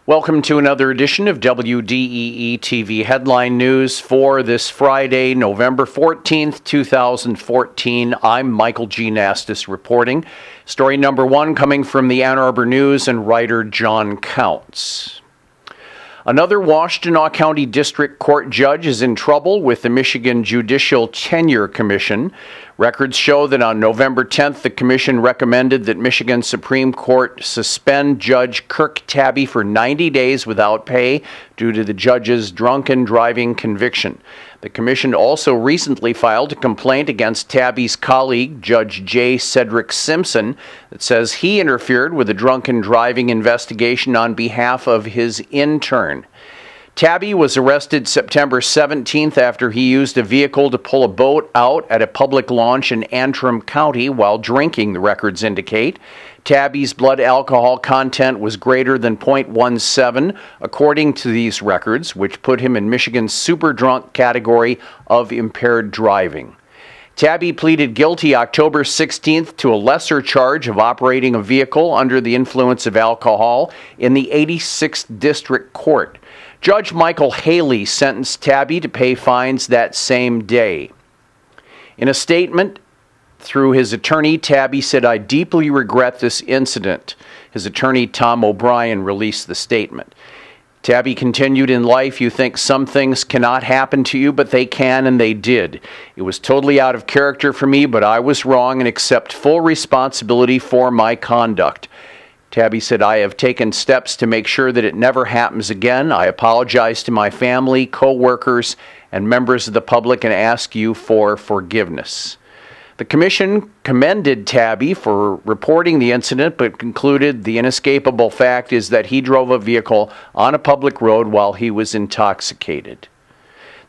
Welcome to another edition of WDEE-TV Headline News for this Friday, November 14th, 2014. I'm Michael G. Nastos reporting. Story number one coming from the Ann Arbor News and writer John Counts. Another Washtenaw County District Court judge is in trouble with the Michigan Judicial Tenure Commission. Records show that on November 10th, the commission recommended that Michigan Supreme Court suspend Judge Kirk Tabby for 90 days without pay due to the judge's drunken driving conviction. The commission also recently filed a complaint against Tabby's colleague, Judge J. Cedric Simpson, that says he interfered with a drunken driving investigation on behalf of his intern. Tabby was arrested September 17th after he used a vehicle to pull a boat out at a public launch in Antrim County while drinking, the records indicate. Tabby's blood alcohol content was greater than 0.17, according to these records, which put him in Michigan's super drunk category of impaired driving. Tabby pleaded guilty October 16th to a lesser charge of operating a vehicle under the influence of alcohol in the 86th District Court. Judge Michael Haley sentenced Tabby to pay fines that same day. In a statement through his attorney, Tabby said, "I deeply regret this incident." His attorney, Tom O'Brien, released the statement. Tabby continued, "In life, you think some things cannot happen to you, but they can, and they did. It was totally out of character for me, but I was wrong and accept full responsibility for my conduct." Tabby said, "I have taken steps to make sure that it never happens again. I apologize to my family, co-workers, and members of the public and ask you for forgiveness." The commission commended Tabby for reporting the incident, but concluded the inescapable fact is that he drove a vehicle on a public road while he was intoxicated.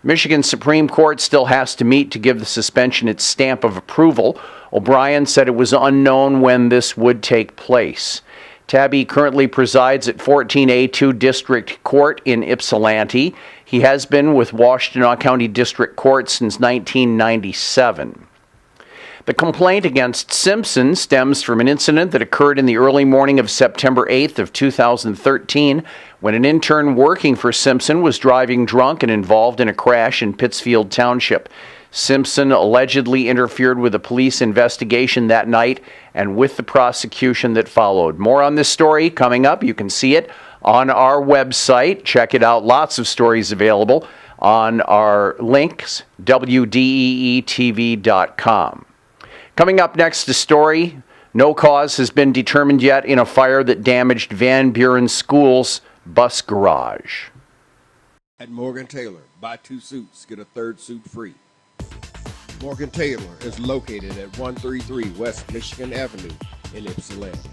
Michigan Supreme Court still has to meet to give the suspension its stamp of approval. O'Brien said it was unknown when this would take place. Tabby currently presides at 14A2 District Court in Ypsilanti. He has been with Washtenaw County District Court since 1997. The complaint against Simpson stems from an incident that occurred in the early morning of September 8th of 2013 when an intern working for Simpson was driving drunk and involved in a crash in Pittsfield Township. Simpson allegedly interfered with a police investigation that night and with the prosecution that followed. More on this story coming up. You can see it on our website. Check it out. Lots of stories available on our links, WDEE-TV.com. Coming up next, a story. No cause has been determined yet in a fire that damaged Van Buren School's bus garage. At Morgan Taylor, buy 2 suits, get a 3rd suit free. Morgan Taylor is located at 133 West Michigan Avenue in Ypsilanti.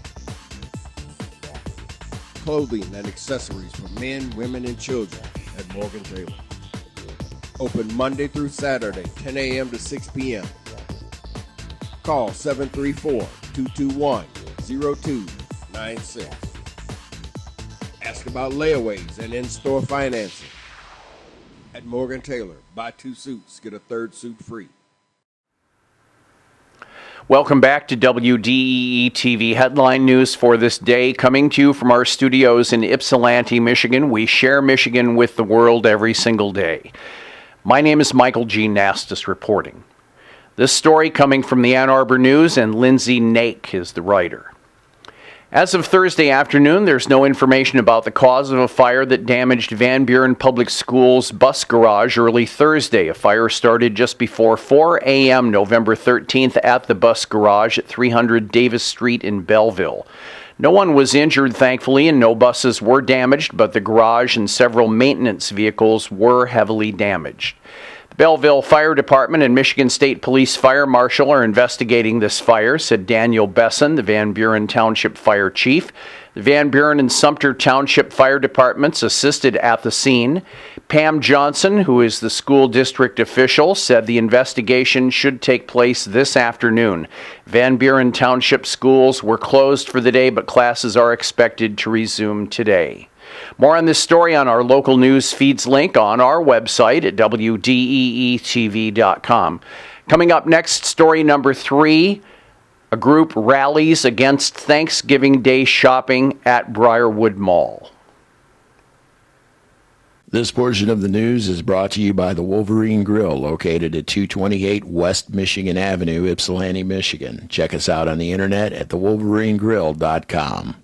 Clothing and accessories for men, women, and children at Morgan Taylor. Open Monday through Saturday, 10 a.m. to 6 p.m. Call 734-221-0296. Ask about layaways and in-store financing. At Morgan Taylor, buy 2 suits, get a 3rd suit free. Welcome back to WDEE-TV Headline News for this day. Coming to you from our studios in Ypsilanti, Michigan. We share Michigan with the world every single day. My name is Michael G. Nastos reporting. This story coming from the Ann Arbor News, and Lindsay Nake is the writer. As of Thursday afternoon, there's no information about the cause of a fire that damaged Van Buren Public Schools' bus garage early Thursday. A fire started just before 4 a.m. November 13th at the bus garage at 300 Davis Street in Belleville. No one was injured, thankfully, and no buses were damaged, but the garage and several maintenance vehicles were heavily damaged. Belleville Fire Department and Michigan State Police Fire Marshal are investigating this fire, said Daniel Besson, the Van Buren Township Fire Chief. The Van Buren and Sumter Township Fire Departments assisted at the scene. Pam Johnson, who is the school district official, said the investigation should take place this afternoon. Van Buren Township schools were closed for the day, but classes are expected to resume today. More on this story on our local news feeds link on our website at WDEE-TV.com. Coming up next, story number 3, a group rallies against Thanksgiving Day shopping at Briarwood Mall. This portion of the news is brought to you by the Wolverine Grill, located at 228 West Michigan Avenue, Ypsilanti, Michigan. Check us out on the internet at thewolverinegrill.com.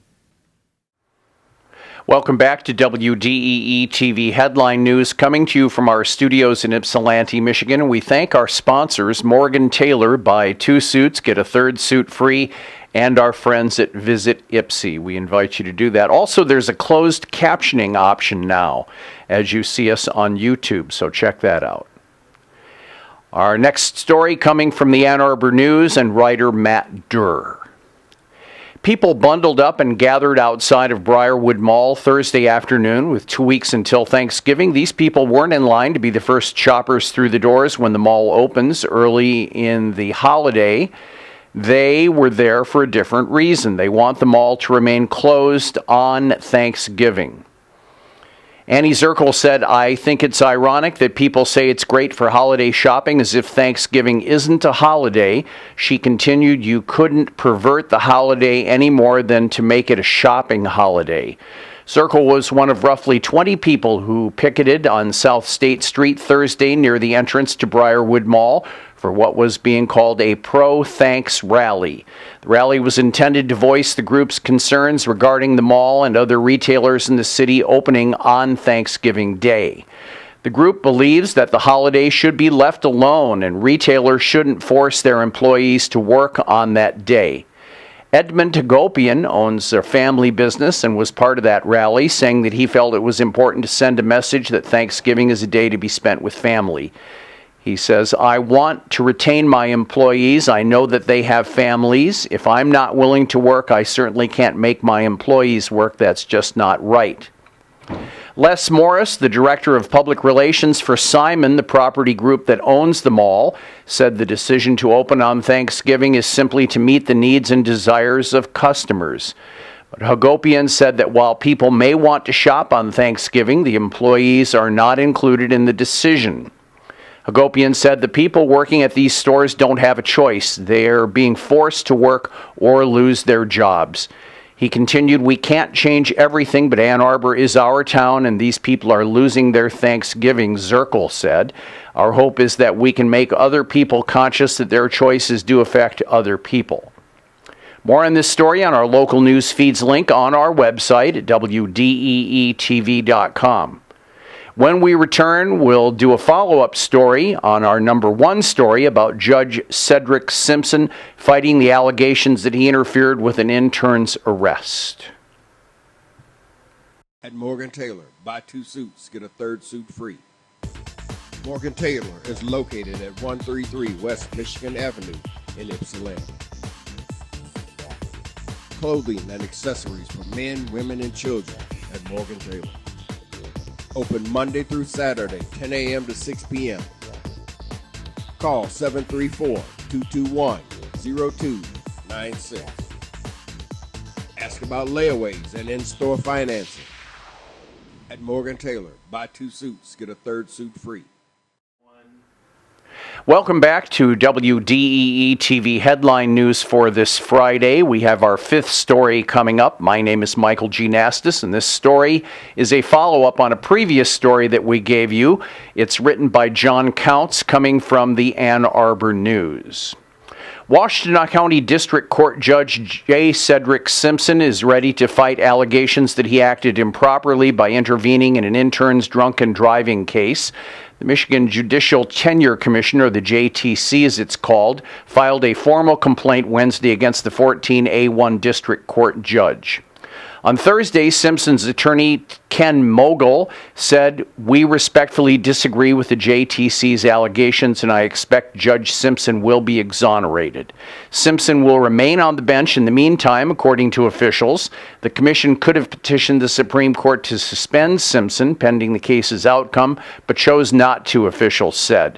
Welcome back to WDEE-TV Headline News, coming to you from our studios in Ypsilanti, Michigan. We thank our sponsors, Morgan Taylor, buy 2 suits, get a 3rd suit free, and our friends at Visit Ipsy. We invite you to do that. Also, there's a closed captioning option now as you see us on YouTube, so check that out. Our next story coming from the Ann Arbor News and writer Matt Durr. People bundled up and gathered outside of Briarwood Mall Thursday afternoon with 2 weeks until Thanksgiving. These people weren't in line to be the first shoppers through the doors when the mall opens early in the holiday. They were there for a different reason. They want the mall to remain closed on Thanksgiving. Annie Zirkle said, "I think it's ironic that people say it's great for holiday shopping as if Thanksgiving isn't a holiday." She continued, "You couldn't pervert the holiday any more than to make it a shopping holiday." Zirkle was one of roughly 20 people who picketed on South State Street Thursday near the entrance to Briarwood Mall for what was being called a pro-thanks rally. The rally was intended to voice the group's concerns regarding the mall and other retailers in the city opening on Thanksgiving Day. The group believes that the holiday should be left alone and retailers shouldn't force their employees to work on that day. Edmund Hagopian owns a family business and was part of that rally, saying that he felt it was important to send a message that Thanksgiving is a day to be spent with family. He says, "I want to retain my employees. I know that they have families. If I'm not willing to work, I certainly can't make my employees work. That's just not right." Les Morris, the director of public relations for Simon, the property group that owns the mall, said the decision to open on Thanksgiving is simply to meet the needs and desires of customers. But Hagopian said that while people may want to shop on Thanksgiving, the employees are not included in the decision. Hagopian said the people working at these stores don't have a choice. They're being forced to work or lose their jobs. He continued, "We can't change everything, but Ann Arbor is our town, and these people are losing their Thanksgiving," Zirkle said. "Our hope is that we can make other people conscious that their choices do affect other people." More on this story on our local news feeds link on our website at WDEE-TV.com. When we return, we'll do a follow-up story on our number 1 story about Judge Cedric Simpson fighting the allegations that he interfered with an intern's arrest. At Morgan Taylor, buy 2 suits, get a 3rd suit free. Morgan Taylor is located at 133 West Michigan Avenue in Ypsilanti. Clothing and accessories for men, women, and children at Morgan Taylor. Open Monday through Saturday, 10 a.m. to 6 p.m. Call 734-221-0296. Ask about layaways and in-store financing. At Morgan Taylor, buy 2 suits, get a 3rd suit free. Welcome back to WDEE-TV Headline News for this Friday. We have our 5th story coming up. My name is Michael G. Nastos, and this story is a follow-up on a previous story that we gave you. It's written by John Counts, coming from the Ann Arbor News. Washtenaw County District Court Judge J. Cedric Simpson is ready to fight allegations that he acted improperly by intervening in an intern's drunken driving case. The Michigan Judicial Tenure Commission, or the JTC as it's called, filed a formal complaint Wednesday against the 14A1 District Court judge. On Thursday, Simpson's attorney, Ken Mogul, said, "We respectfully disagree with the JTC's allegations, and I expect Judge Simpson will be exonerated. Simpson will remain on the bench in the meantime, according to officials. The commission could have petitioned the Supreme Court to suspend Simpson pending the case's outcome, but chose not to," officials said.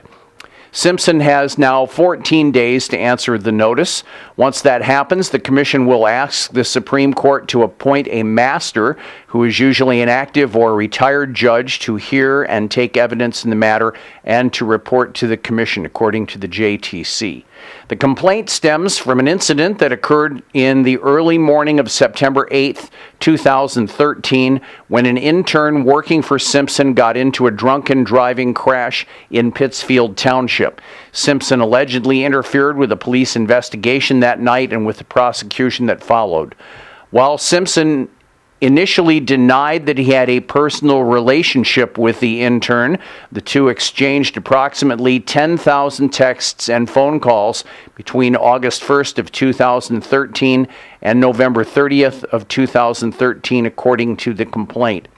Simpson has now 14 days to answer the notice. Once that happens, the commission will ask the Supreme Court to appoint a master, who is usually an active or retired judge, to hear and take evidence in the matter and to report to the commission, according to the JTC. The complaint stems from an incident that occurred in the early morning of September 8th, 2013, when an intern working for Simpson got into a drunken driving crash in Pittsfield Township. Simpson allegedly interfered with a police investigation that night and with the prosecution that followed. While Simpson initially denied that he had a personal relationship with the intern, the two exchanged approximately 10,000 texts and phone calls between August 1st of 2013 and November 30th of 2013, according to the complaint.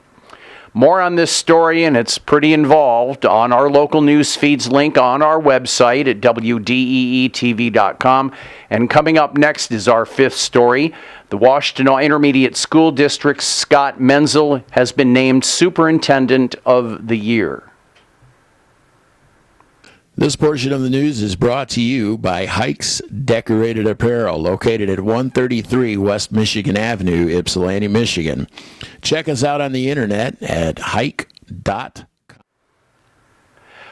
More on this story, and it's pretty involved, on our local news feeds link on our website at WDEE-TV.com. And coming up next is our fifth story. The Washtenaw Intermediate School District's Scott Menzel has been named Superintendent of the Year. This portion of the news is brought to you by Hikes Decorated Apparel, located at 133 West Michigan Avenue, Ypsilanti, Michigan. Check us out on the internet at hike.com.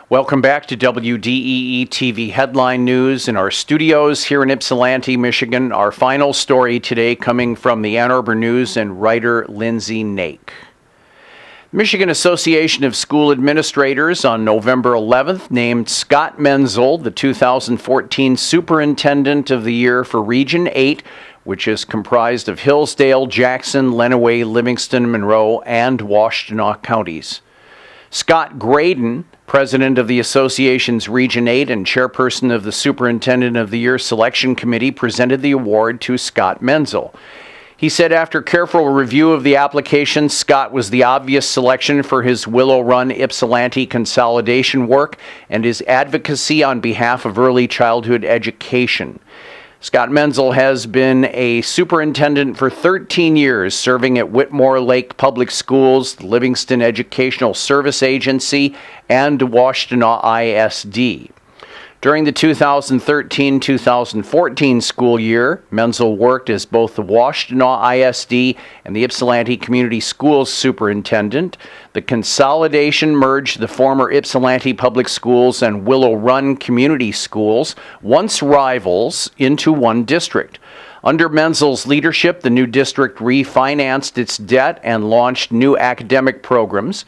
Welcome back to WDEE-TV Headline News in our studios here in Ypsilanti, Michigan. Our final story today coming from the Ann Arbor News and writer Lindsay Nake. Michigan Association of School Administrators on November 11th named Scott Menzel the 2014 Superintendent of the Year for Region 8, which is comprised of Hillsdale, Jackson, Lenawee, Livingston, Monroe, and Washtenaw counties. Scott Graydon, president of the association's Region 8 and chairperson of the Superintendent of the Year Selection Committee, presented the award to Scott Menzel. He said after careful review of the application, Scott was the obvious selection for his Willow Run Ypsilanti consolidation work and his advocacy on behalf of early childhood education. Scott Menzel has been a superintendent for 13 years, serving at Whitmore Lake Public Schools, the Livingston Educational Service Agency, and Washtenaw ISD. During the 2013-2014 school year, Menzel worked as both the Washtenaw ISD and the Ypsilanti Community Schools superintendent. The consolidation merged the former Ypsilanti Public Schools and Willow Run Community Schools, once rivals, into one district. Under Menzel's leadership, the new district refinanced its debt and launched new academic programs.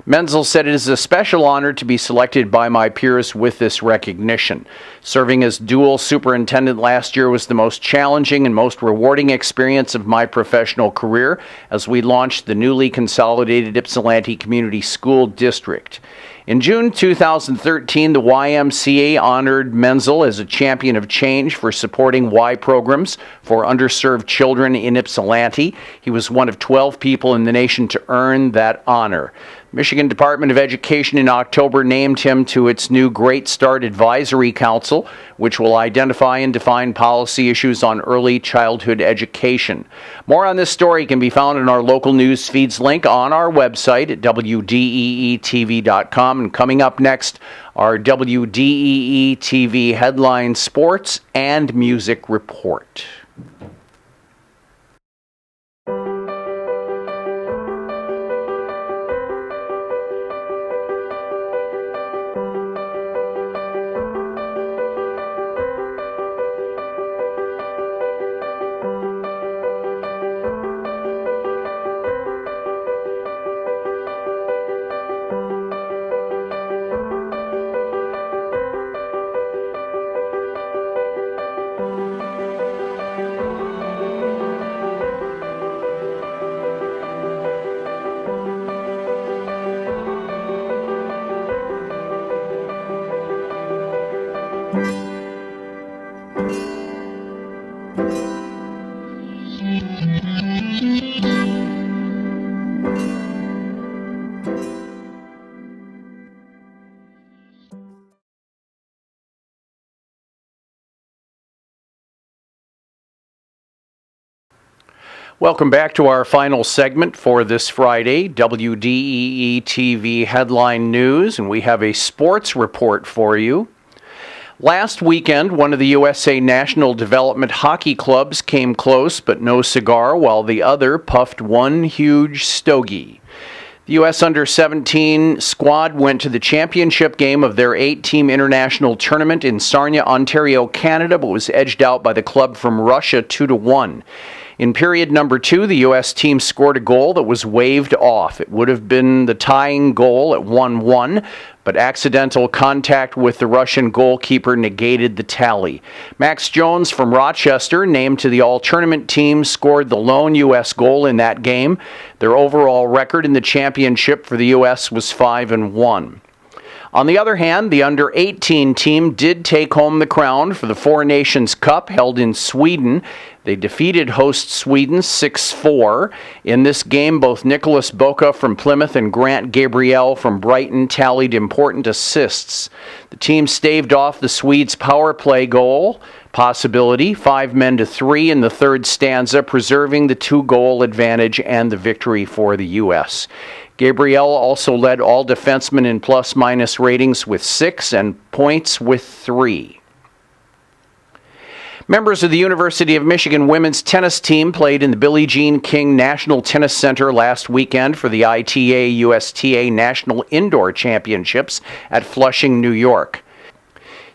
Menzel said, "It is a special honor to be selected by my peers with this recognition. Serving as dual superintendent last year was the most challenging and most rewarding experience of my professional career as we launched the newly consolidated Ypsilanti Community School District." In June 2013, the YMCA honored Menzel as a champion of change for supporting Y programs for underserved children in Ypsilanti. He was one of 12 people in the nation to earn that honor. Michigan Department of Education in October named him to its new Great Start Advisory Council, which will identify and define policy issues on early childhood education. More on this story can be found in our local news feeds link on our website at WDEE-TV.com. And coming up next, our WDEE-TV Headline Sports and Music Report. Welcome back to our final segment for this Friday, WDEE-TV Headline News, and we have a sports report for you. Last weekend, one of the USA National Development Hockey Clubs came close but no cigar, while the other puffed one huge stogie. The The U.S. Under-17 squad went to the championship game of their 8-team international tournament in Sarnia, Ontario, Canada, but was edged out by the club from Russia 2-1. In period number 2, the U.S. team scored a goal that was waved off. It would have been the tying goal at 1-1, but accidental contact with the Russian goalkeeper negated the tally. Max Jones from Rochester, named to the all-tournament team, scored the lone U.S. goal in that game. Their overall record in the championship for the U.S. was 5-1. On the other hand, the under-18 team did take home the crown for the Four Nations Cup held in Sweden. They defeated host Sweden 6-4. In this game, both Nicholas Boca from Plymouth and Grant Gabriel from Brighton tallied important assists. The team staved off the Swedes' power play goal possibility, 5-3 in the third stanza, preserving the 2-goal advantage and the victory for the U.S. Gabriel also led all defensemen in plus-minus ratings with 6 and points with 3. Members of the University of Michigan women's tennis team played in the Billie Jean King National Tennis Center last weekend for the ITA-USTA National Indoor Championships at Flushing, New York.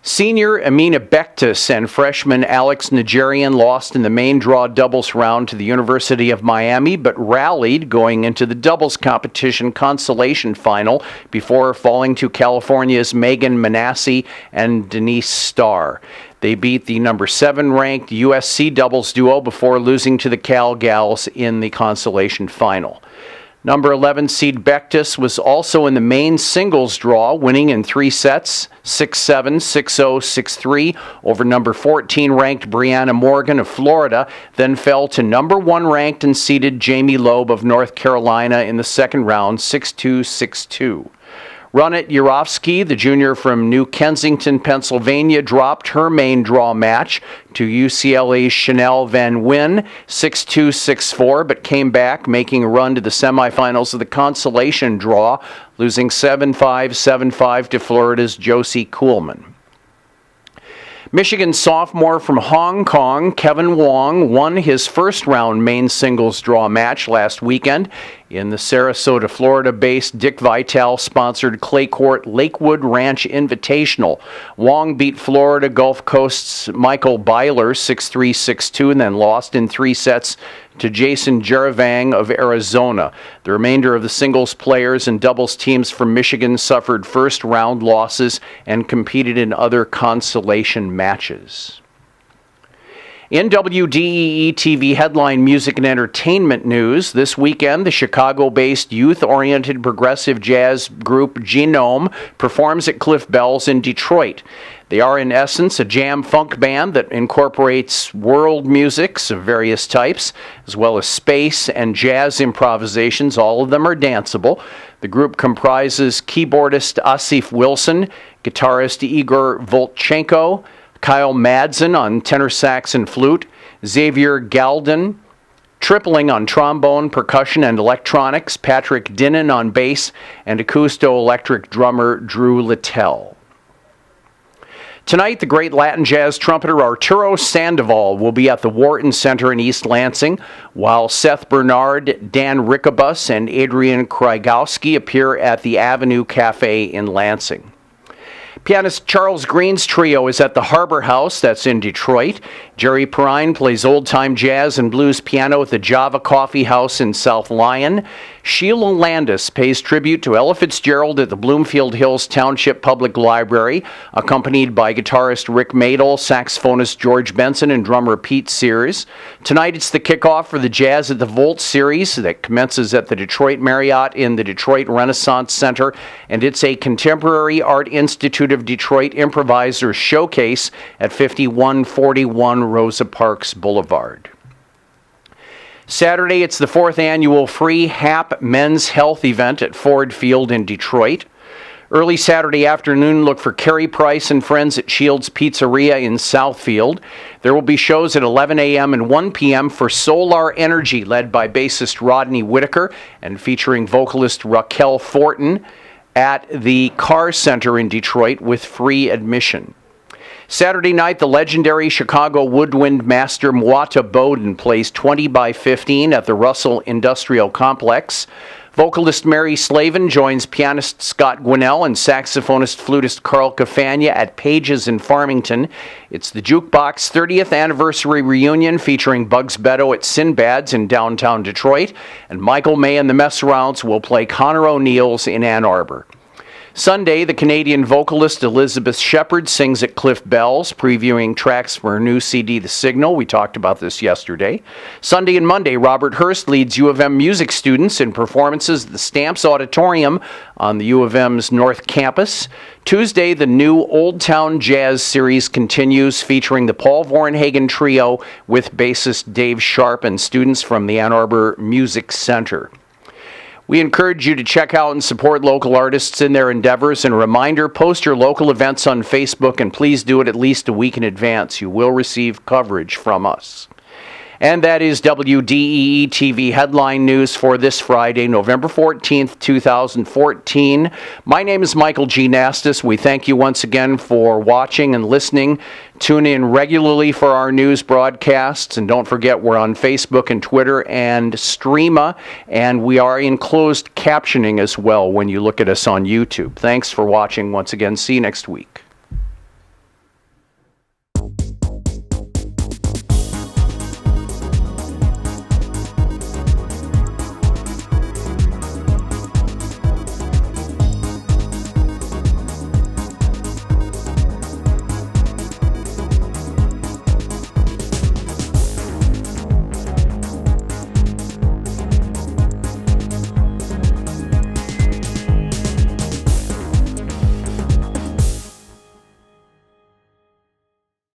Senior Amina Bektis and freshman Alex Nigerian lost in the main draw doubles round to the University of Miami, but rallied going into the doubles competition consolation final before falling to California's Megan Manassi and Denise Starr. They beat the number 7 ranked USC doubles duo before losing to the Cal Gals in the consolation final. Number 11 seed Bektis was also in the main singles draw, winning in 3 sets, 6-7, 6-0, 6-3, over number 14 ranked Brianna Morgan of Florida, then fell to number 1 ranked and seeded Jamie Loeb of North Carolina in the second round, 6-2, 6-2. Ronit Yurovsky, the junior from New Kensington, Pennsylvania, dropped her main draw match to UCLA's Chanel Van Wyn, 6-2, 6-4, but came back, making a run to the semifinals of the consolation draw, losing 7-5, 7-5 to Florida's Josie Kuhlman. Michigan sophomore from Hong Kong, Kevin Wong, won his first-round main singles draw match last weekend in the Sarasota, Florida-based Dick Vitale-sponsored clay court Lakewood Ranch Invitational. Wong beat Florida Gulf Coast's Michael Byler 6-3, 6-2, and then lost in 3 sets to Jason Jeravang of Arizona. The remainder of the singles players and doubles teams from Michigan suffered first-round losses and competed in other consolation matches. In WDEE-TV headline music and entertainment news, this weekend the Chicago-based youth-oriented progressive jazz group Genome performs at Cliff Bell's in Detroit. They are in essence a jam-funk band that incorporates world musics of various types, as well as space and jazz improvisations. All of them are danceable. The group comprises keyboardist Asif Wilson, guitarist Igor Volchenko, Kyle Madsen on tenor sax and flute, Xavier Galden, tripling on trombone, percussion, and electronics, Patrick Dinnan on bass, and acousto-electric drummer Drew Littell. Tonight, the great Latin jazz trumpeter Arturo Sandoval will be at the Wharton Center in East Lansing, while Seth Bernard, Dan Rickabus, and Adrian Krygowski appear at the Avenue Cafe in Lansing. Pianist Charles Green's trio is at the Harbor House, that's in Detroit. Jerry Perrine plays old-time jazz and blues piano at the Java Coffee House in South Lyon. Sheila Landis pays tribute to Ella Fitzgerald at the Bloomfield Hills Township Public Library, accompanied by guitarist Rick Madel, saxophonist George Benson, and drummer Pete Sears. Tonight it's the kickoff for the Jazz at the Volt series that commences at the Detroit Marriott in the Detroit Renaissance Center, and it's a Contemporary Art Institute of Detroit improvisers showcase at 5141 Rosa Parks Boulevard. Saturday, it's the 4th annual free HAP Men's Health event at Ford Field in Detroit. Early Saturday afternoon, look for Carrie Price and friends at Shields Pizzeria in Southfield. There will be shows at 11 a.m. and 1 p.m. for Solar Energy, led by bassist Rodney Whitaker and featuring vocalist Raquel Fortin at the Carr Center in Detroit with free admission. Saturday night, the legendary Chicago woodwind master Mwata Bowden plays 20 by 15 at the Russell Industrial Complex. Vocalist Mary Slavin joins pianist Scott Gwinnell and saxophonist flutist Carl Cafagna at Page's in Farmington. It's the Jukebox 30th anniversary reunion featuring Bugs Beto at Sinbad's in downtown Detroit, and Michael May and the Mess-Arounds will play Connor O'Neill's in Ann Arbor. Sunday, the Canadian vocalist Elizabeth Shepard sings at Cliff Bell's, previewing tracks for her new CD, The Signal. We talked about this yesterday. Sunday and Monday, Robert Hurst leads U of M music students in performances at the Stamps Auditorium on the U of M's North Campus. Tuesday, the new Old Town Jazz series continues, featuring the Paul Vornhagen Trio with bassist Dave Sharp and students from the Ann Arbor Music Center. We encourage you to check out and support local artists in their endeavors. And a reminder, post your local events on Facebook, and please do it at least a week in advance. You will receive coverage from us. And that is WDEE-TV headline news for this Friday, November 14th, 2014. My name is Michael G. Nastos. We thank you once again for watching and listening. Tune in regularly for our news broadcasts. And don't forget, we're on Facebook and Twitter and Streama. And we are in closed captioning as well when you look at us on YouTube. Thanks for watching once again. See you next week.